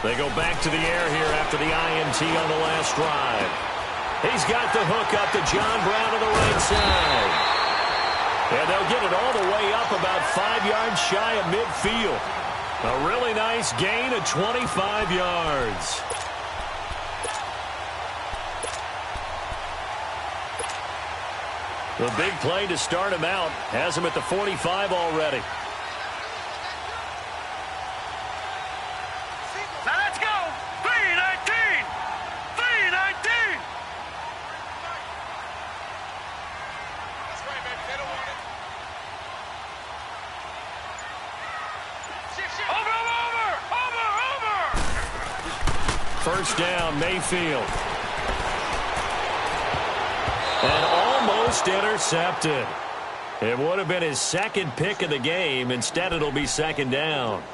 They go back to the air here after the INT on the last drive. He's got the hook up to John Brown on the right side. And they'll get it all the way up about 5 yards shy of midfield. A really nice gain of 25 yards. The big play to start him out has him at the 45 already. Now let's go. 319. 319. That's right, baby. They don't want it. Over. First down, Mayfield. And almost intercepted. It would have been his second pick of the game. Instead, it'll be second down.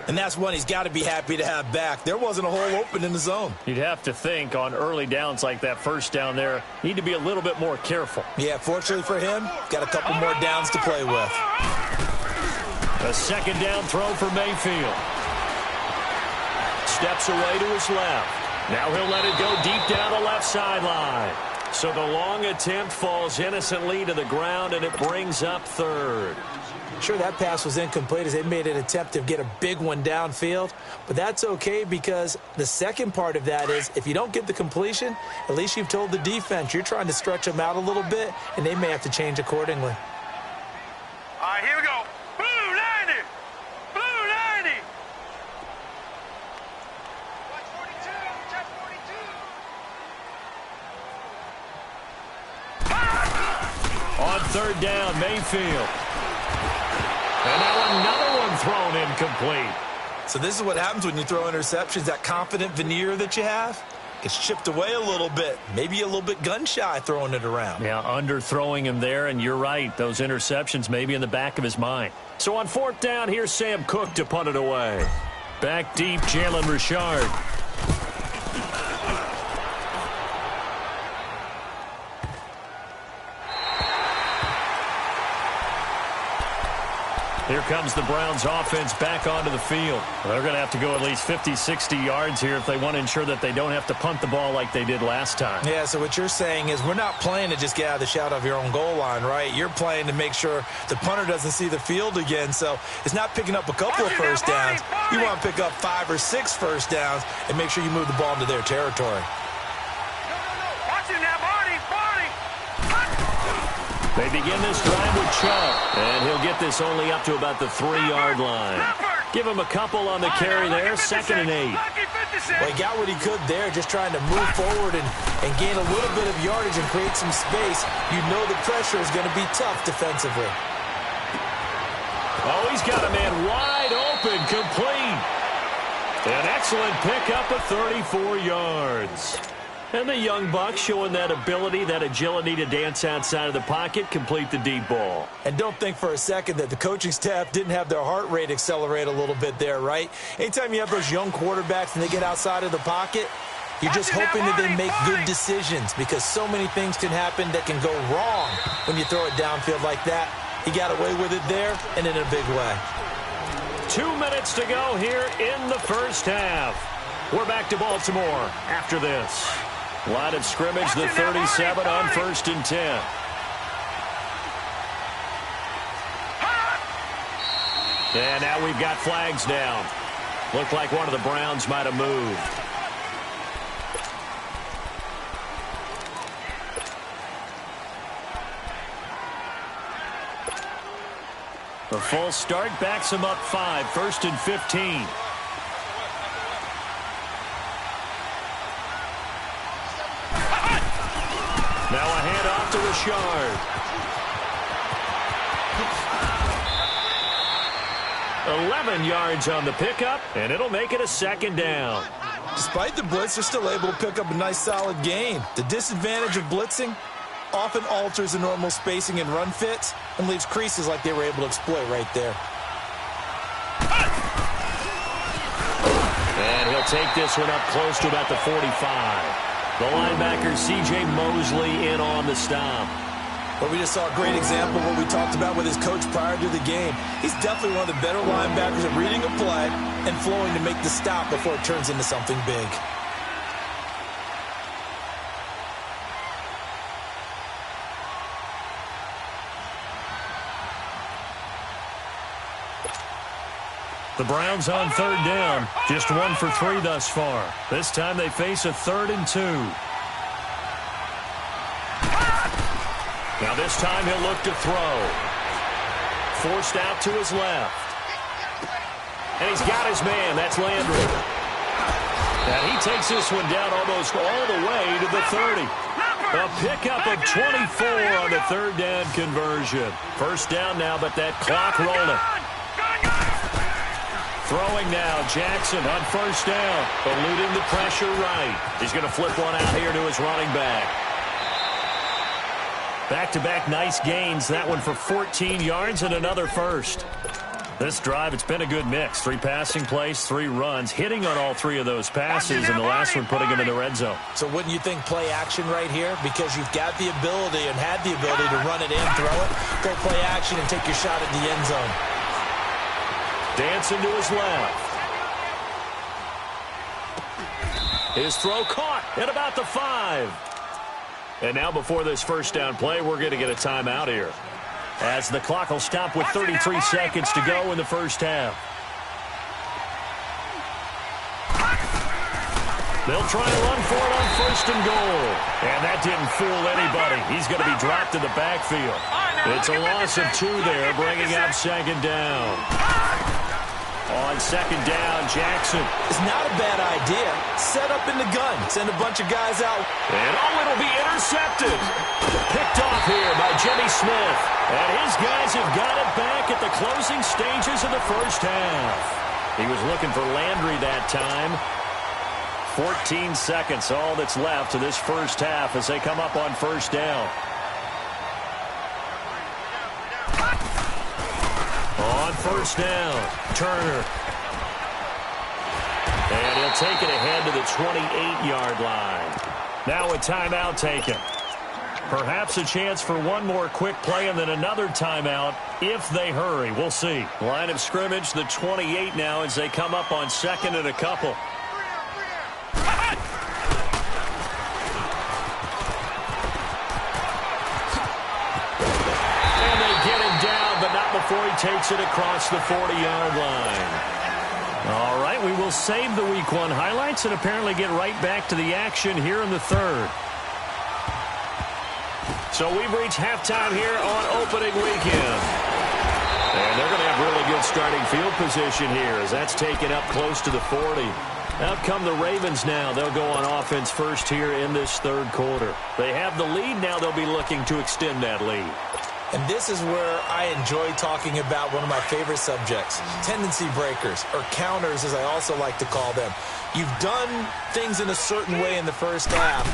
And that's one he's got to be happy to have back. There wasn't a hole open in the zone. You'd have to think on early downs like that first down there, need to be a little bit more careful. Yeah, fortunately for him, got a couple more downs to play with. A second down throw for Mayfield. Steps away to his left. Now he'll let it go deep down the left sideline. So the long attempt falls innocently to the ground, and it brings up third. Sure, that pass was incomplete as they made an attempt to get a big one downfield. But that's okay because the second part of that is if you don't get the completion, at least you've told the defense you're trying to stretch them out a little bit, and they may have to change accordingly. All right, here we go. Blue 90. Blue 90. Watch 42. Check 42. On third down, Mayfield. And now another one thrown incomplete. So this is what happens when you throw interceptions. That confident veneer that you have gets chipped away a little bit. Maybe a little bit gun-shy throwing it around. Yeah, underthrowing him there, and you're right. Those interceptions may be in the back of his mind. So on fourth down, here's Sam Cook to punt it away. Back deep, Jalen Richard. Here comes the Browns offense back onto the field. They're going to have to go at least 50, 60 yards here if they want to ensure that they don't have to punt the ball like they did last time. Yeah, so what you're saying is we're not playing to just get out of the shadow of your own goal line, right? You're playing to make sure the punter doesn't see the field again. So it's not picking up a couple of first downs. You want to pick up 5 or 6 first downs and make sure you move the ball into their territory. They begin this drive with Chubb, and he'll get this only up to about the 3-yard line. Give him a couple on the carry there, 2nd and 8. Well, he got what he could there, just trying to move forward and gain a little bit of yardage and create some space. You know the pressure is going to be tough defensively. Oh, he's got a man wide open, complete. An excellent pickup of 34 yards. And the young buck showing that ability, that agility to dance outside of the pocket, complete the deep ball. And don't think for a second that the coaching staff didn't have their heart rate accelerate a little bit there, right? Anytime you have those young quarterbacks and they get outside of the pocket, you're just hoping that they make good decisions because so many things can happen that can go wrong when you throw it downfield like that. He got away with it there and in a big way. 2 minutes to go here in the first half. We're back to Baltimore after this. Line of scrimmage, the 37 on 1st and 10. And now we've got flags down. Looked like one of the Browns might have moved. The full start backs him up 5, 1st and 15. Now a handoff to Richard. 11 yards on the pickup, and it'll make it a 2nd down. Despite the blitz, they're still able to pick up a nice, solid gain. The disadvantage of blitzing often alters the normal spacing and run fits and leaves creases like they were able to exploit right there. And he'll take this one up close to about the 45. The linebacker, C.J. Mosley, in on the stop. Well, we just saw a great example of what we talked about with his coach prior to the game. He's definitely one of the better linebackers at reading a play and flowing to make the stop before it turns into something big. The Browns on third down, just 1 for 3 thus far. This time they face a 3rd and 2. Now this time he'll look to throw. Forced out to his left. And he's got his man. That's Landry. And he takes this one down almost all the way to the 30. A pickup of 24 on the 3rd down conversion. First down now, but that clock rolling. Throwing now, Jackson on first down, eluding the pressure right. He's going to flip one out here to his running back. Back-to-back nice gains, that one for 14 yards and another first. This drive, it's been a good mix. 3 passing plays, 3 runs, hitting on all 3 of those passes, and the last one putting him in the red zone. So wouldn't you think play action right here? Because you've got the ability and had the ability to run it in, throw it, go play action, and take your shot at the end zone. Dancing to his left. His throw caught at about the 5. And now before this first down play, we're going to get a timeout here, as the clock will stop with 33 seconds to go in the first half. They'll try to run for it on first and goal. And that didn't fool anybody. He's going to be dropped to the backfield. It's a loss of 2 there, bringing up second down. On second down, Jackson. It's not a bad idea. Set up in the gun. Send a bunch of guys out. And it'll be intercepted. Picked off here by Jimmy Smith. And his guys have got it back at the closing stages of the first half. He was looking for Landry that time. 14 seconds, all that's left to this first half as they come up on first down. On first down, Turner. And he'll take it ahead to the 28-yard line. Now a timeout taken. Perhaps a chance for one more quick play and then another timeout if they hurry. We'll see. Line of scrimmage, the 28 now as they come up on second and a couple. Before he takes it across the 40-yard line. All right, we will save the Week 1 highlights and apparently get right back to the action here in the third. So we've reached halftime here on opening weekend. And they're going to have really good starting field position here as that's taken up close to the 40. Out come the Ravens now. They'll go on offense first here in this third quarter. They have the lead now. They'll be looking to extend that lead. And this is where I enjoy talking about one of my favorite subjects, tendency breakers, or counters as I also like to call them. You've done things in a certain way in the first half,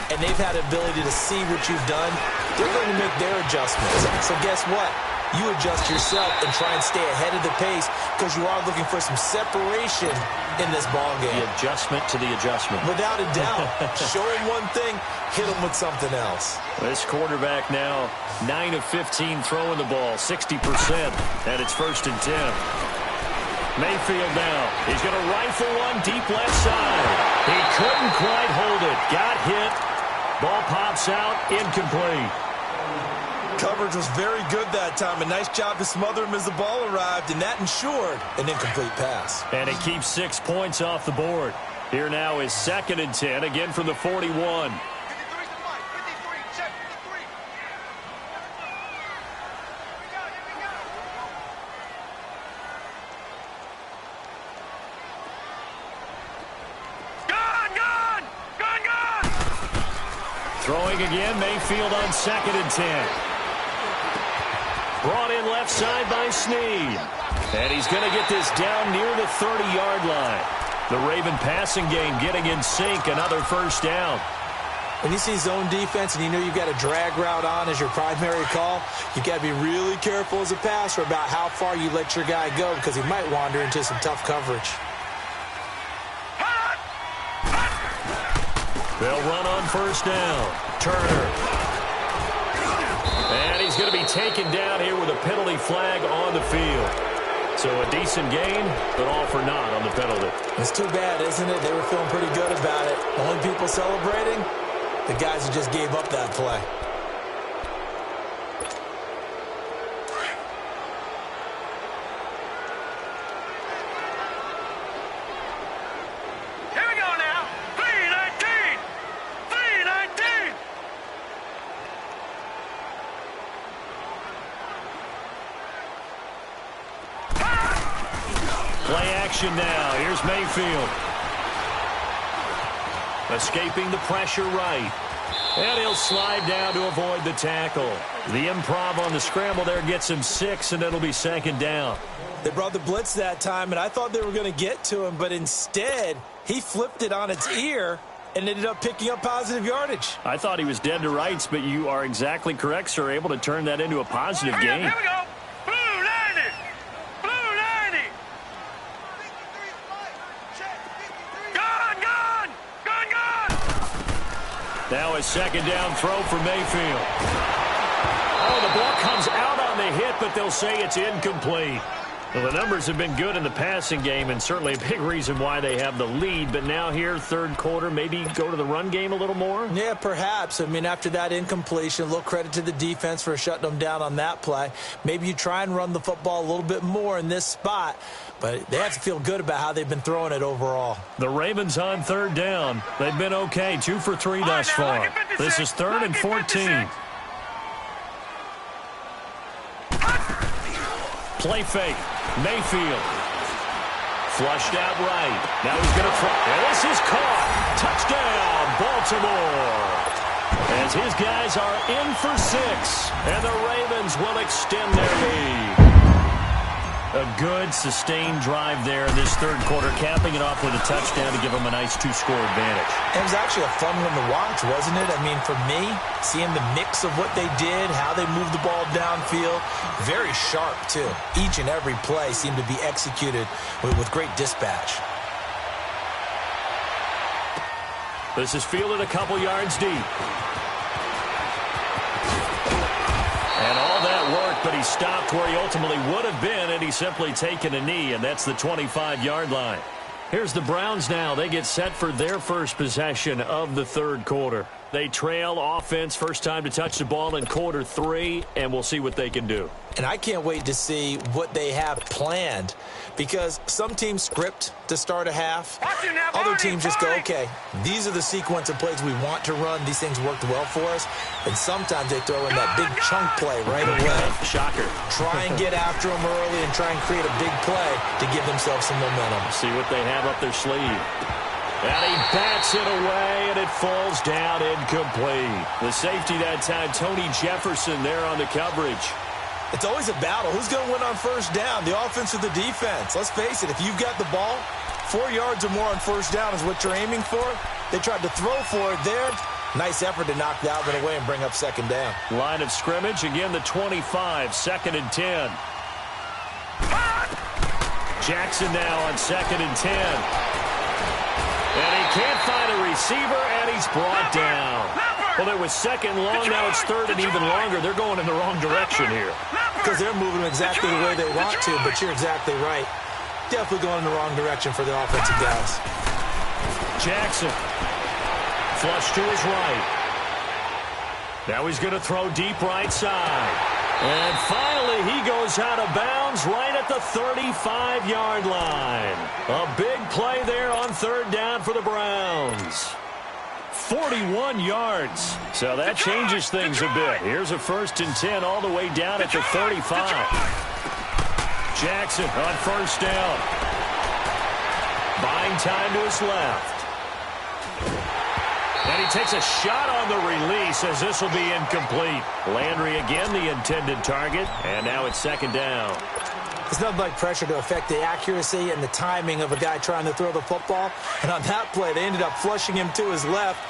and they've had the ability to see what you've done. They're going to make their adjustments. So guess what? You adjust yourself and try and stay ahead of the pace because you are looking for some separation in this ballgame. The adjustment to the adjustment. Without a doubt. Show them one thing, hit them with something else. This quarterback now 9 of 15 throwing the ball, 60%, and it's 1st and 10. Mayfield now. He's going to rifle one deep left side. He couldn't quite hold it. Got hit. Ball pops out, incomplete. Coverage was very good that time. A nice job to smother him as the ball arrived, and that ensured an incomplete pass. And it keeps 6 points off the board. Here now is 2nd and 10, again from the 41. Throwing again, Mayfield on 2nd and 10. Brought in left side by Snead. And he's going to get this down near the 30-yard line. The Raven passing game getting in sync, another first down. When you see zone defense and you know you've got a drag route on as your primary call, you've got to be really careful as a passer about how far you let your guy go because he might wander into some tough coverage. They'll run on first down. Turner. he's going to be taken down here with a penalty flag on the field. So a decent gain, but all for naught on the penalty. It's too bad, isn't it? They were feeling pretty good about it. The only people celebrating, the guys who just gave up that play. Here we go now. 319. 319. Play action now. Here's Mayfield. Escaping the pressure right. And he'll slide down to avoid the tackle. The improv on the scramble there gets him 6, and it'll be second down. They brought the blitz that time, and I thought they were going to get to him, but instead, he flipped it on its ear and ended up picking up positive yardage. I thought he was dead to rights, but you are exactly correct, sir. Able to turn that into a positive Hurry up, gain. here we go. Blue 90. Blue 90. Gone, gone. Gone, gone. Now a second down throw for Mayfield. Oh, the ball comes out on the hit, but they'll say it's incomplete. Well, the numbers have been good in the passing game, and certainly a big reason why they have the lead. But now here, third quarter, maybe go to the run game a little more? Yeah, perhaps. I mean, after that incompletion, a little credit to the defense for shutting them down on that play. Maybe you try and run the football a little bit more in this spot, but they have to feel good about how they've been throwing it overall. The Ravens on third down. They've been okay, 2 for 3 thus far. This is 3rd and 14. Play fake. Mayfield. Flushed out right. Now he's going to throw. And this is caught. Touchdown, Baltimore. As his guys are in for 6. And the Ravens will extend their lead. A good, sustained drive there in this third quarter, capping it off with a touchdown to give them a nice 2-score advantage. It was actually a fun one to watch, wasn't it? I mean, for me, seeing the mix of what they did, how they moved the ball downfield, very sharp, too. Each and every play seemed to be executed with great dispatch. This is fielded a couple yards deep. And all that worked, but he stopped where he ultimately would have been, and he's simply taken a knee, and that's the 25-yard line. Here's the Browns now. They get set for their first possession of the third quarter. They trail offense, first time to touch the ball in quarter 3, and we'll see what they can do. And I can't wait to see what they have planned, because some teams script to start a half. Other teams just go, okay, these are the sequence of plays we want to run. These things worked well for us. And sometimes they throw in that big chunk play right away. Shocker. Try and get after them early and try and create a big play to give themselves some momentum. See what they have up their sleeve. And he bats it away, and it falls down incomplete. The safety that time, Tony Jefferson there on the coverage. It's always a battle. Who's going to win on first down, the offense or the defense? Let's face it, if you've got the ball, 4 yards or more on first down is what you're aiming for. They tried to throw for it there. Nice effort to knock that one away and bring up second down. Line of scrimmage, again the 25, 2nd and 10. Jackson now on 2nd and 10. And he can't find a receiver, and he's brought down. Well, it was second long, now it's third and even longer. They're going in the wrong direction here. Because they're moving exactly the way they want to, but you're exactly right. Definitely going in the wrong direction for the offensive guys. Jackson. Flush to his right. Now he's going to throw deep right side. And finally, he goes out of bounds right at the 35-yard line. A big play there on third down for the Browns. 41 yards. So that changes things a bit. Here's a 1st and 10 all the way down at the 35. Jackson on first down. Buying time to his left. And he takes a shot on the release as this will be incomplete. Landry again the intended target, and now it's second down. It's nothing like pressure to affect the accuracy and the timing of a guy trying to throw the football. And on that play, they ended up flushing him to his left,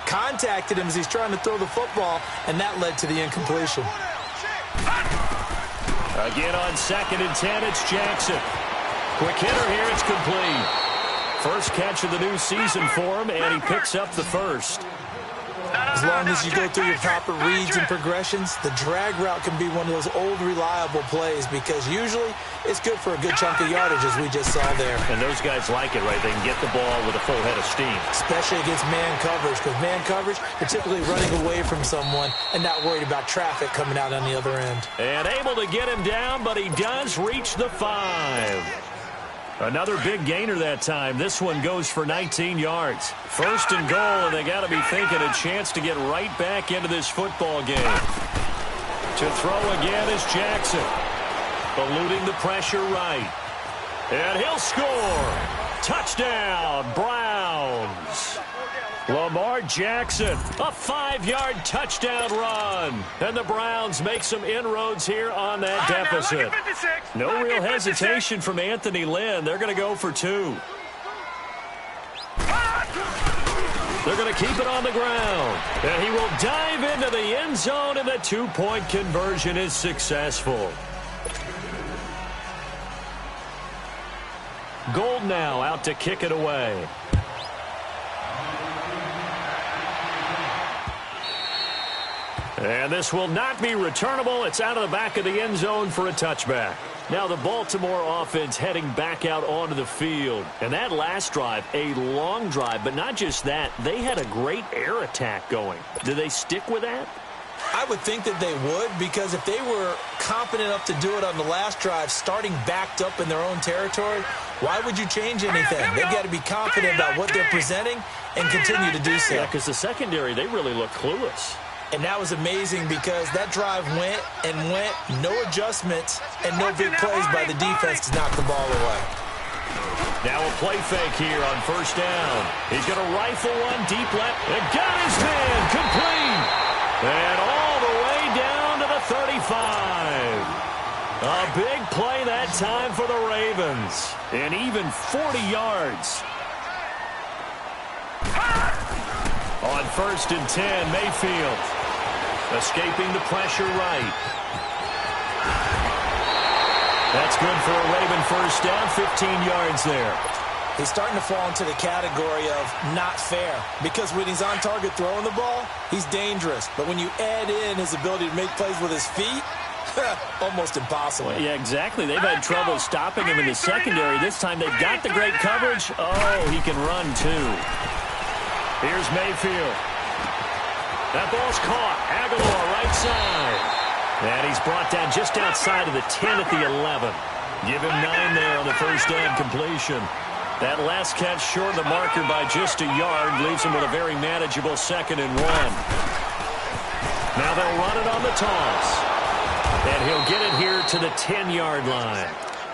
contacted him as he's trying to throw the football, and that led to the incompletion. Again on 2nd and 10, it's Jackson. Quick hitter here, it's complete. First catch of the new season for him, and he picks up the first. It was long as you go through your proper reads and progressions, the drag route can be one of those old reliable plays because usually it's good for a good chunk of yardage, as we just saw there. And those guys like it, right? They can get the ball with a full head of steam. Especially against man coverage, because man coverage, you're typically running away from someone and not worried about traffic coming out on the other end. And able to get him down, but he does reach the 5. Another big gainer that time. This one goes for 19 yards. First and goal, and they got to be thinking a chance to get right back into this football game. To throw again is Jackson. Eluding the pressure right. And he'll score. Touchdown, Browns. Lamar Jackson, a 5-yard touchdown run. And the Browns make some inroads here on that deficit. No real hesitation from Anthony Lynn. They're going to go for 2. They're going to keep it on the ground. And he will dive into the end zone, and the 2-point conversion is successful. Gold now out to kick it away. And this will not be returnable. It's out of the back of the end zone for a touchback. Now the Baltimore offense heading back out onto the field. And that last drive, a long drive, but not just that. They had a great air attack going. Do they stick with that? I would think that they would, because if they were confident enough to do it on the last drive, starting backed up in their own territory, why would you change anything? They've got to be confident about what they're presenting and continue to do so. Yeah, because the secondary, they really look clueless. And that was amazing because that drive went and went, no adjustments, and no big plays by the defense to knock the ball away. Now a play fake here on first down. He's going to rifle one deep left. And got his man complete. And all the way down to the 35. A big play that time for the Ravens. And even 40 yards. On first and 10, Mayfield escaping the pressure right. That's good for a Raven first down, 15 yards there. He's starting to fall into the category of not fair, because when he's on target throwing the ball, he's dangerous. But when you add in his ability to make plays with his feet, almost impossible. Well, yeah, exactly. They've had trouble stopping him in the secondary. This time they've got the great coverage. Oh, he can run too. Here's Mayfield. That ball's caught. Aguilar right side. And he's brought down just outside of the 10 at the 11. Give him 9 there on the first down completion. That last catch short of the marker by just a yard leaves him with a very manageable 2nd and 1. Now they'll run it on the toss. And he'll get it here to the 10-yard line.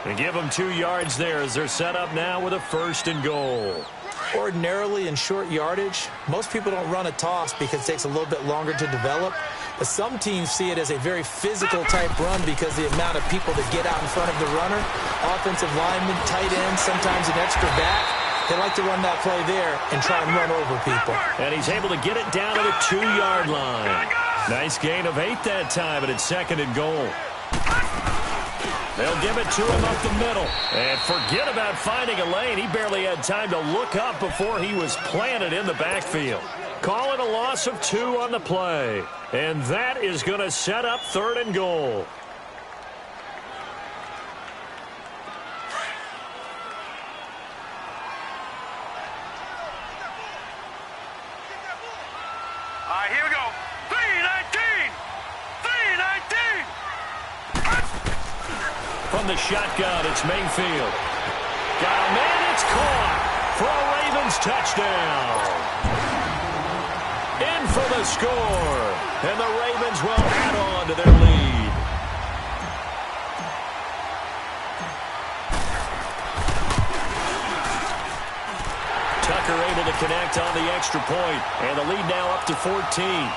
And give him 2 yards there as they're set up now with a 1st and goal. Ordinarily in short yardage, most people don't run a toss because it takes a little bit longer to develop. But some teams see it as a very physical type run because the amount of people that get out in front of the runner, offensive linemen, tight ends, sometimes an extra back, they like to run that play there and try and run over people. And he's able to get it down to the 2-yard line. Nice gain of 8 that time, and it's 2nd and goal. They'll give it to him up the middle. And forget about finding a lane. He barely had time to look up before he was planted in the backfield. Call it a loss of 2 on the play. And that is going to set up 3rd and goal. All right, here we go. 3-19. 3-19. From the shotgun, it's Mayfield. Got a man, it's caught for a Ravens touchdown. In for the score. And the Ravens will add on to their lead. Tucker able to connect on the extra point. And the lead now up to 14.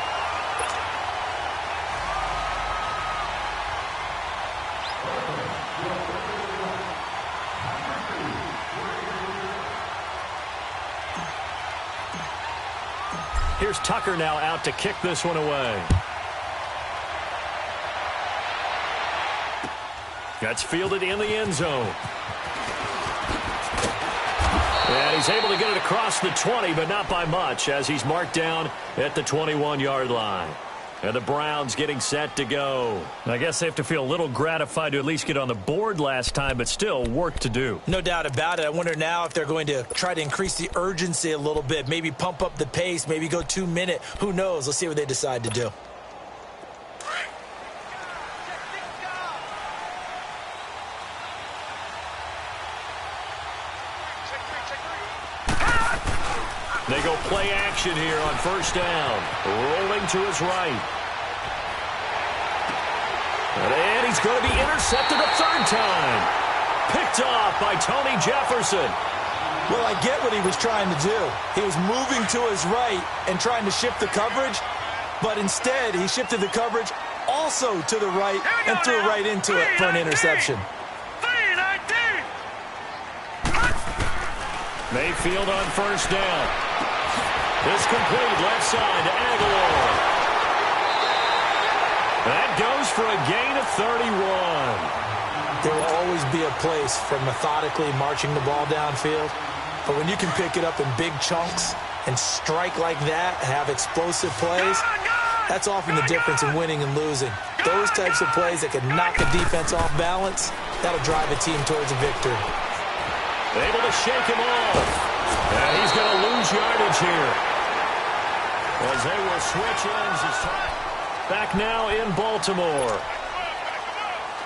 Here's Tucker now out to kick this one away. That's fielded in the end zone. And he's able to get it across the 20, but not by much, as he's marked down at the 21-yard line. And the Browns getting set to go. I guess they have to feel a little gratified to at least get on the board last time, but still work to do. No doubt about it. I wonder now if they're going to try to increase the urgency a little bit, maybe pump up the pace, maybe go 2-minute. Who knows? Let's see what they decide to do. They go play action here on first down. Rolling to his right. And he's going to be intercepted a third time. Picked off by Tony Jefferson. Well, I get what he was trying to do. He was moving to his right and trying to shift the coverage, but instead he shifted the coverage also to the right and threw right into it for an interception. Mayfield on first down. It's complete left side to Aguilar. That goes for a gain of 31. There will always be a place for methodically marching the ball downfield, but when you can pick it up in big chunks and strike like that, have explosive plays, that's often the difference in winning and losing. Those types of plays that can knock a defense off balance, that'll drive a team towards a victory. Able to shake him off. And he's going to lose yardage here, as they will switch ends. Back now in Baltimore.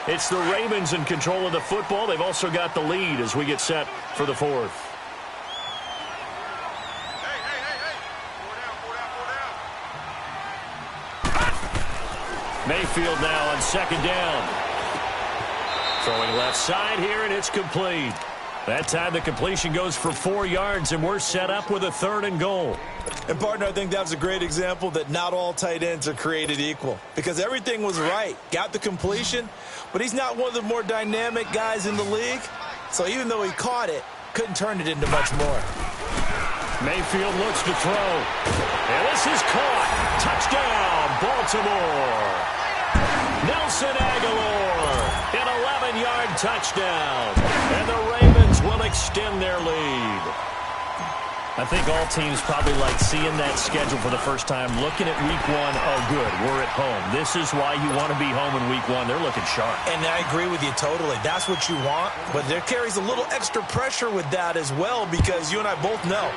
It's the Ravens in control of the football. They've also got the lead as we get set for the fourth. Mayfield now on second down. Throwing left side here, and it's complete. That time the completion goes for 4 yards, and we're set up with a 3rd and goal. And, partner, I think that was a great example that not all tight ends are created equal, because everything was right. Got the completion, but he's not one of the more dynamic guys in the league. So even though he caught it, couldn't turn it into much more. Mayfield looks to throw. And this is caught. Touchdown, Baltimore. Nelson Aguilar, an 11-yard touchdown. And the Ravens will extend their lead. I think all teams probably like seeing that schedule for the first time, looking at week 1. Oh, good, we're at home. This is why you want to be home in week 1. They're looking sharp. And I agree with you totally. That's what you want. But there carries a little extra pressure with that as well, because you and I both know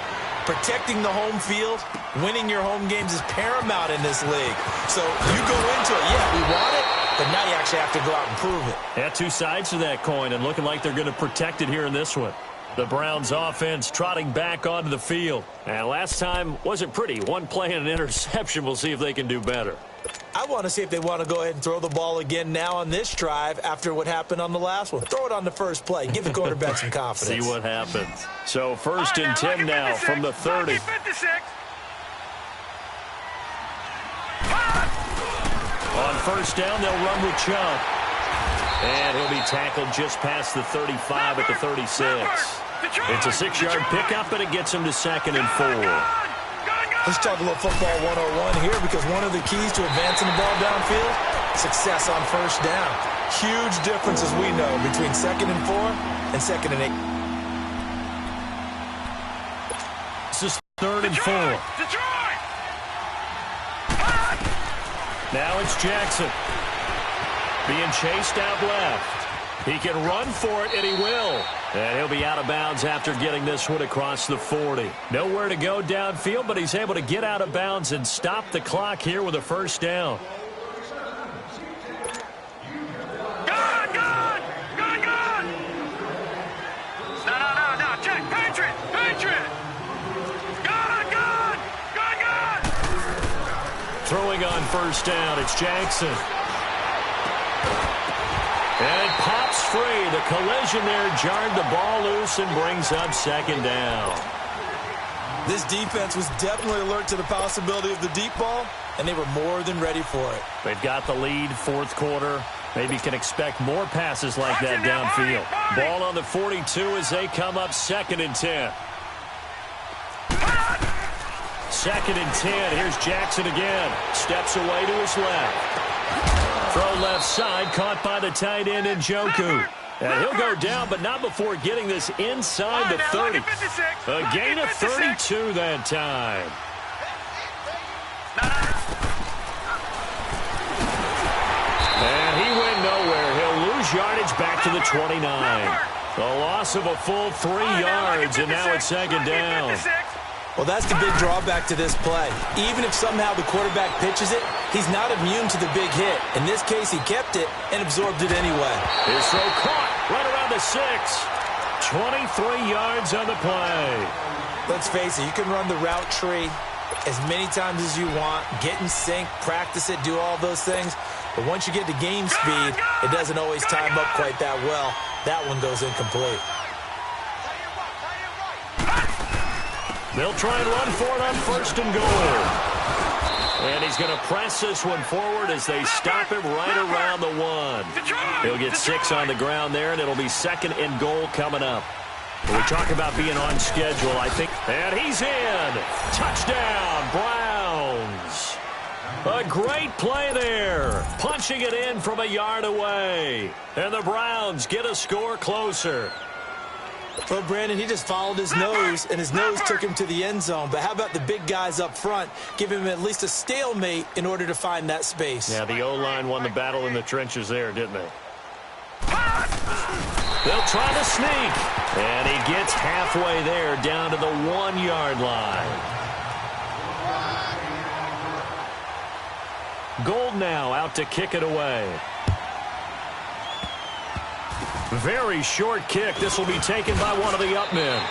protecting the home field, winning your home games is paramount in this league. So you go into it, yeah, we want it, but now you actually have to go out and prove it. Yeah, 2 sides to that coin, and looking like they're going to protect it here in this one. The Browns offense trotting back onto the field. And last time wasn't pretty. 1 play and an interception. We'll see if they can do better. I want to see if they want to go ahead and throw the ball again now on this drive after what happened on the last one. Throw it on the first play. Give the quarterback some confidence. See what happens. So 1st and 10 now from the 30. On first down, they'll run with Chubb. And he'll be tackled just past the 35 at the 36. It's a 6-yard pickup, and it gets him to 2nd and 4. Let's talk a little football 101 here, because one of the keys to advancing the ball downfield, success on first down. Huge difference, as we know, between 2nd and 4 and 2nd and 8. This is 3rd and 4. Now it's Jackson. Being chased out left. He can run for it, and he will. And he'll be out of bounds after getting this one across the 40. Nowhere to go downfield, but he's able to get out of bounds and stop the clock here with a first down. No, check, Patriot. Throwing on first down, it's Jackson. And it pops free. The collision there jarred the ball loose and brings up 2nd down. This defense was definitely alert to the possibility of the deep ball, and they were more than ready for it. They've got the lead, 4th quarter. Maybe can expect more passes like that downfield. Ball on the 42 as they come up 2nd and 10. 2nd and 10. Here's Jackson again. Steps away to his left. Throw left side, caught by the tight end Njoku. And he'll go down, but not before getting this inside the 30. A gain of 32 that time. And he went nowhere. He'll lose yardage back to the 29. A loss of a full 3 yards, and now it's second down. Well, that's the big drawback to this play. Even if somehow the quarterback pitches it, he's not immune to the big hit. In this case, he kept it and absorbed it anyway. His throw caught right around the 6. 23 yards on the play. Let's face it, you can run the route tree as many times as you want, get in sync, practice it, do all those things. But once you get to game speed, it doesn't always time up quite that well. That one goes incomplete. They'll try and run for it on 1st and goal. And he's going to press this one forward as they stop him right around the 1. He'll get 6 on the ground there, and it'll be 2nd and goal coming up. When we talk about being on schedule, I think. And he's in. Touchdown, Browns. A great play there. Punching it in from a yard away. And the Browns get a score closer. Well, Brandon, he just followed his nose, and his nose took him to the end zone. But how about the big guys up front? Give him at least a stalemate in order to find that space. Yeah, the O-line won the battle in the trenches there, didn't they? They'll try to sneak. And he gets halfway there down to the 1-yard line. Gold now out to kick it away. Very short kick. This will be taken by one of the up men.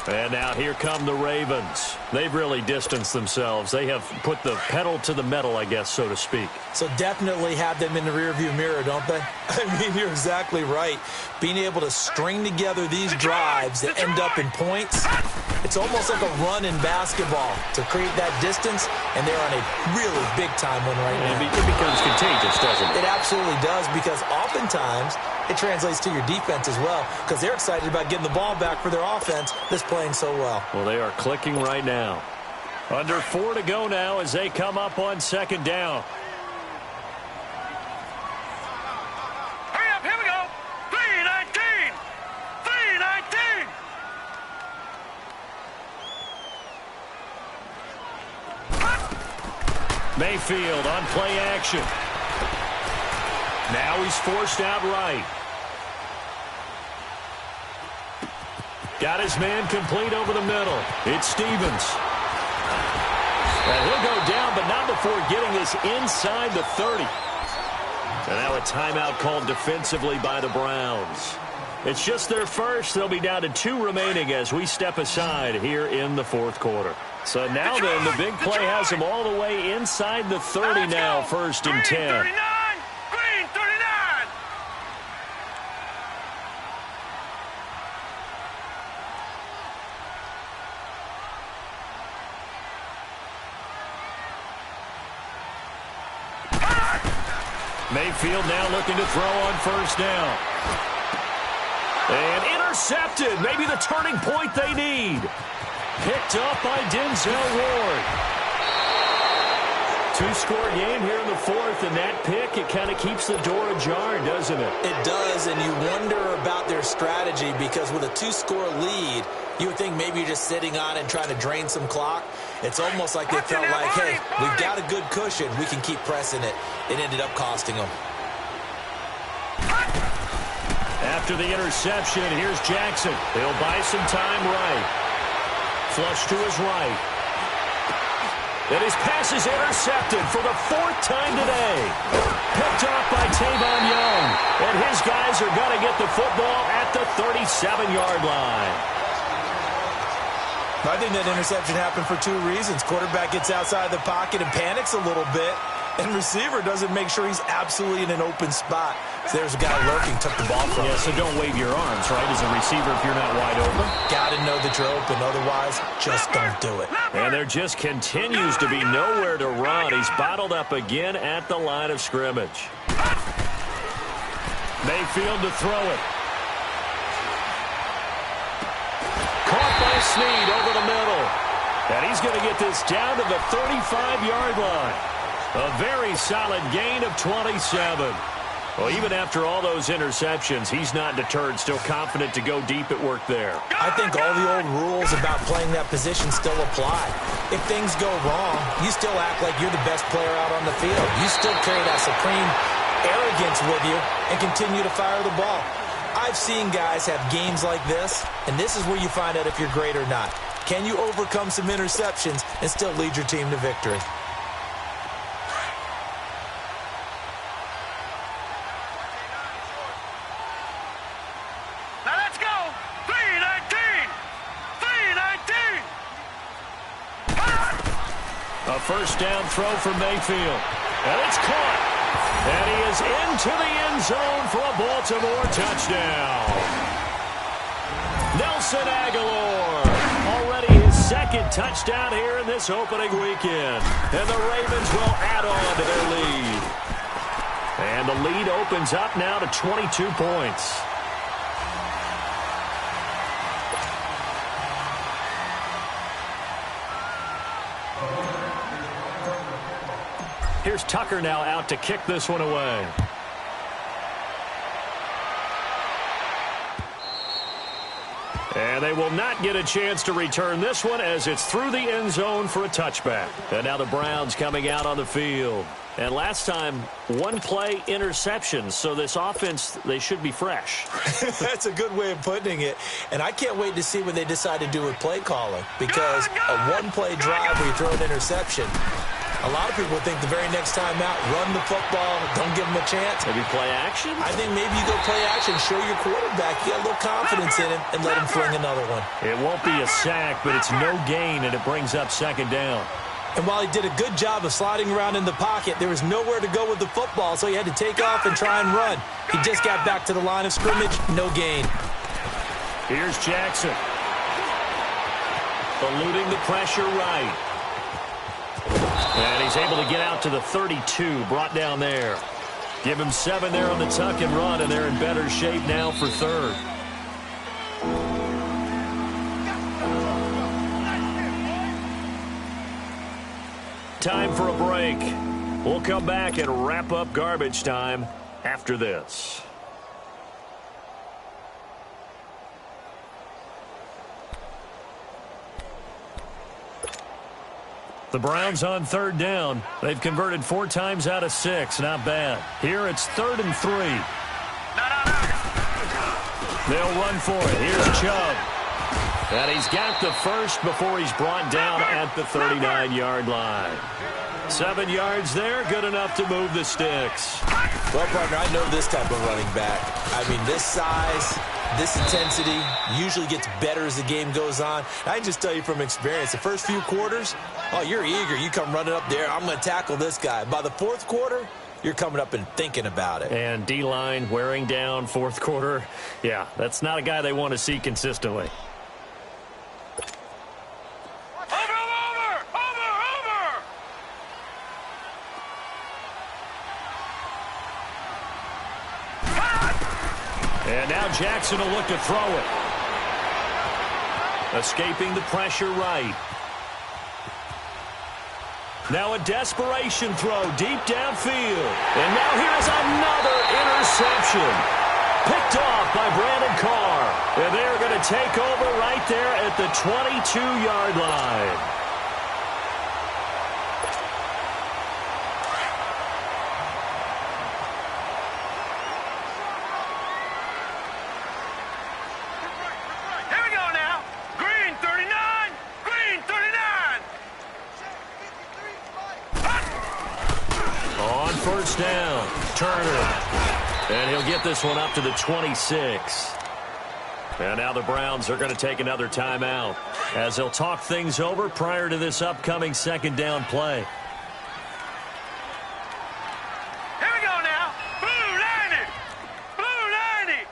And now here come the Ravens. They've really distanced themselves. They have put the pedal to the metal, I guess, so to speak. So definitely have them in the rearview mirror, don't they? I mean, you're exactly right. Being able to string together these drives that end up in points, it's almost like a run in basketball to create that distance, and they're on a really big-time one right now. It becomes contagious, doesn't it? It absolutely does, because oftentimes it translates to your defense as well, because they're excited about getting the ball back for their offense that's playing so well. Well, they are clicking right now. Under 4 to go now as they come up on 2nd down. Hurry up, here we go. 3-19. 3-19. Mayfield on play action. Now he's forced out right. Got his man complete over the middle. It's Stevens. And he'll go down, but not before getting this inside the 30. And now a timeout called defensively by the Browns. It's just their first. They'll be down to 2 remaining as we step aside here in the 4th quarter. So now then, the big play has them all the way inside the 30 now, 1st and 10. Green 39. Mayfield now looking to throw on 1st down. And intercepted. Maybe the turning point they need. Picked up by Denzel Ward. 2-score game here in the 4th, and that pick, it kind of keeps the door ajar, doesn't it? It does, and you wonder about their strategy, because with a 2-score lead, you would think maybe you're just sitting on it and trying to drain some clock. It's almost like they felt like, hey, we've got a good cushion. We can keep pressing it. It ended up costing them. After the interception, here's Jackson. He'll buy some time right. Flush to his right. And his pass is intercepted for the 4th time today. Picked off by Tavon Young. And his guys are going to get the football at the 37-yard line. I think that interception happened for 2 reasons. Quarterback gets outside the pocket and panics a little bit, and receiver doesn't make sure he's absolutely in an open spot. So there's a guy lurking, took the ball from him. Yeah, so don't wave your arms, right, as a receiver if you're not wide open. Got to know that you're open. Otherwise, just don't do it. And there just continues to be nowhere to run. He's bottled up again at the line of scrimmage. Mayfield to throw it. Caught by Snead over the middle. And he's going to get this down to the 35-yard line. A very solid gain of 27. Well, even after all those interceptions, he's not deterred, still confident to go deep at work there. I think all the old rules about playing that position still apply. If things go wrong, you still act like you're the best player out on the field. You still carry that supreme arrogance with you and continue to fire the ball. I've seen guys have games like this, and this is where you find out if you're great or not. Can you overcome some interceptions and still lead your team to victory? Now let's go. 319. 319. A first down throw for Mayfield. And it's caught. And he is into the end zone for a Baltimore touchdown. Nelson Aguilar. Already his second touchdown here in this opening weekend. And the Ravens will add on to their lead. And the lead opens up now to 22 points. Here's Tucker now out to kick this one away. And they will not get a chance to return this one as it's through the end zone for a touchback. And now the Browns coming out on the field. And last time, one play interception. So this offense, they should be fresh. That's a good way of putting it. And I can't wait to see what they decide to do with play calling. Because a one-play drive where you throw an interception, a lot of people think the very next time out, run the football, don't give them a chance. Maybe play action? I think maybe you go play action, show your quarterback you got a little confidence in him, and let him fling another one. It won't be a sack, but it's no gain, and it brings up second down. And while he did a good job of sliding around in the pocket, there was nowhere to go with the football, so he had to take off and try and run. He just got back to the line of scrimmage, no gain. Here's Jackson. Eluding the pressure right. And he's able to get out to the 32, brought down there. Give him 7 there on the tuck and run, and they're in better shape now for third. Time for a break. We'll come back and wrap up garbage time after this. The Browns on third down. They've converted 4 times out of 6. Not bad. Here it's 3rd and 3. They'll run for it. Here's Chubb. And he's got the first before he's brought down at the 39-yard line. 7 yards there, good enough to move the sticks. Well, partner, I know this type of running back. I mean, this size, this intensity usually gets better as the game goes on. I can just tell you from experience, the first few quarters, oh, you're eager. You come running up there, I'm going to tackle this guy. By the 4th quarter, you're coming up and thinking about it. And D-line wearing down 4th quarter. Yeah, that's not a guy they want to see consistently. And now Jackson will look to throw it. Escaping the pressure right. Now a desperation throw deep downfield. And now here's another interception. Picked off by Brandon Carr. And they're going to take over right there at the 22-yard line. First down, Turner. And he'll get this one up to the 26. And now the Browns are going to take another timeout as they'll talk things over prior to this upcoming second down play. Here we go now. Blue 90. Blue 90.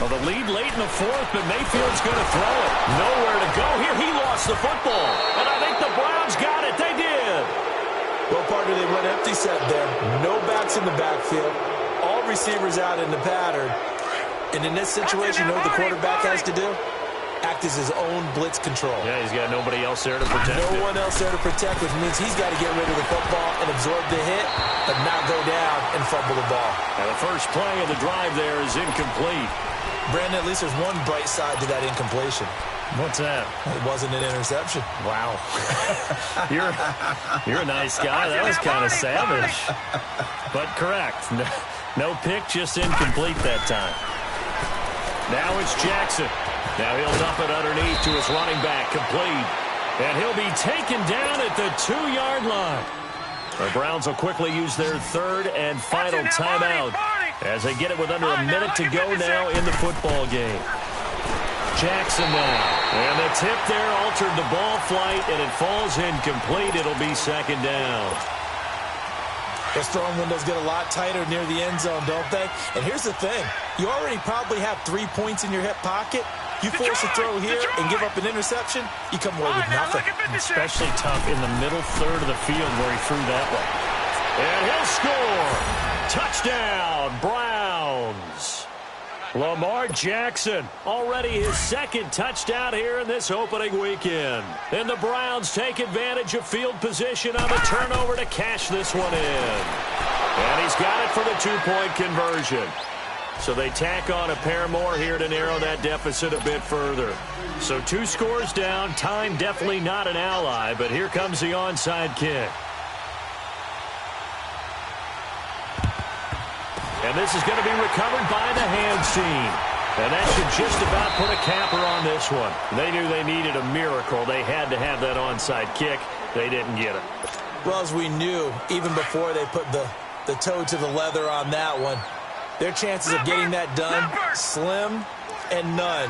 Well, the lead late in the 4th, but Mayfield's going to throw it. Nowhere to go here. He lost the football. And I think the Browns got it. They did. Well, partner, they went empty set there. No backs in the backfield. All receivers out in the pattern. And in this situation, you know what the quarterback has to do? act as his own blitz control. Yeah, he's got nobody else there to protect him. No one else there to protect, which means he's got to get rid of the football and absorb the hit, but not go down and fumble the ball. And the first play of the drive there is incomplete. Brandon, at least there's one bright side to that incompletion. What's that? It wasn't an interception. Wow. You're a nice guy. That was kind of savage. But correct. No pick, just incomplete that time. Now it's Jackson. Now he'll dump it underneath to his running back, complete. And he'll be taken down at the 2-yard line. The Browns will quickly use their third and final timeout as they get it with under a minute to go now in the football game. Jackson now. And the tip there altered the ball flight, and it falls incomplete. It'll be second down. Those throwing windows get a lot tighter near the end zone, don't they? And here's the thing. You already probably have 3 points in your hip pocket. You force a throw here and give up an interception, you come away with nothing. Especially tough in the middle third of the field where he threw that one. And he'll score. Touchdown, Browns. Lamar Jackson, already his second touchdown here in this opening weekend. And the Browns take advantage of field position on the turnover to cash this one in. And he's got it for the 2-point conversion. So they tack on a pair more here to narrow that deficit a bit further. So 2 scores down, time definitely not an ally, but here comes the onside kick. And this is going to be recovered by the hands team. And that should just about put a capper on this one. They knew they needed a miracle. They had to have that onside kick. They didn't get it. Well, as we knew, even before they put the toe to the leather on that one, their chances of getting that done, slim and none.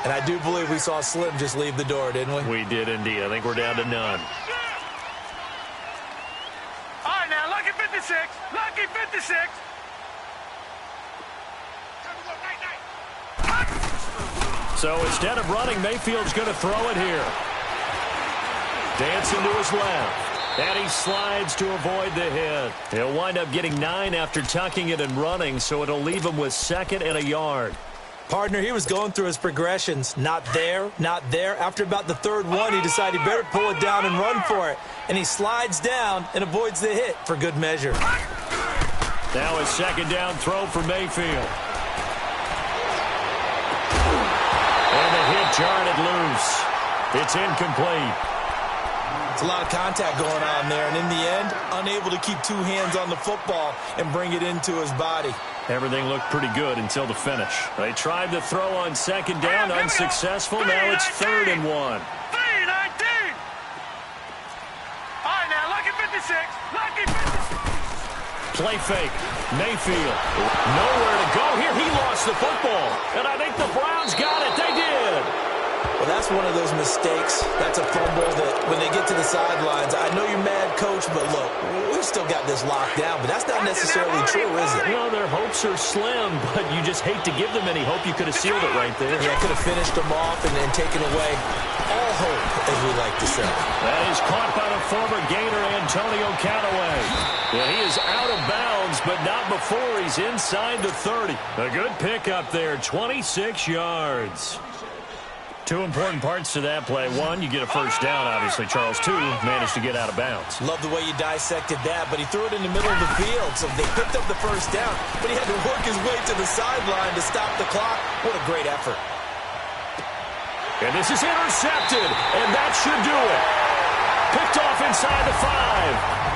And I do believe we saw Slim just leave the door, didn't we? We did indeed. I think we're down to none. All right, now, lucky 56. Lucky 56. So instead of running, Mayfield's going to throw it here. Dancing to his left. And he slides to avoid the hit. He'll wind up getting 9 after tucking it and running, so it'll leave him with 2nd and a yard. Partner, he was going through his progressions. Not there, not there. After about the 3rd one, he decided he better pull it down and run for it. And he slides down and avoids the hit for good measure. Now a 2nd down throw for Mayfield. And the hit jarred it loose. It's incomplete. It's a lot of contact going on there, and in the end, unable to keep 2 hands on the football and bring it into his body. Everything looked pretty good until the finish. They tried to throw on 2nd down, unsuccessful. Now it's 3rd and 1. 3-19. All right, now, lucky 56. Lucky 56. Play fake. Mayfield. Nowhere to go here. He lost the football. And I think the Browns got it. They did. Well, that's one of those mistakes. That's a fumble that when they get to the sidelines, I know you're mad, Coach, but look, we've still got this locked down, but that's not necessarily true, is it? You know, their hopes are slim, but you just hate to give them any hope. You could have sealed it right there. Yeah, could have finished them off and taken away all hope, as we like to say. That is caught by the former Gator, Antonio Callaway. Yeah, he is out of bounds, but not before he's inside the 30. A good pickup there, 26 yards. 2 important parts to that play. 1, you get a first down, obviously. Charles, 2, managed to get out of bounds. Love the way you dissected that, but he threw it in the middle of the field, so they picked up the first down, but he had to work his way to the sideline to stop the clock. What a great effort. And this is intercepted, and that should do it. Picked off inside the 5.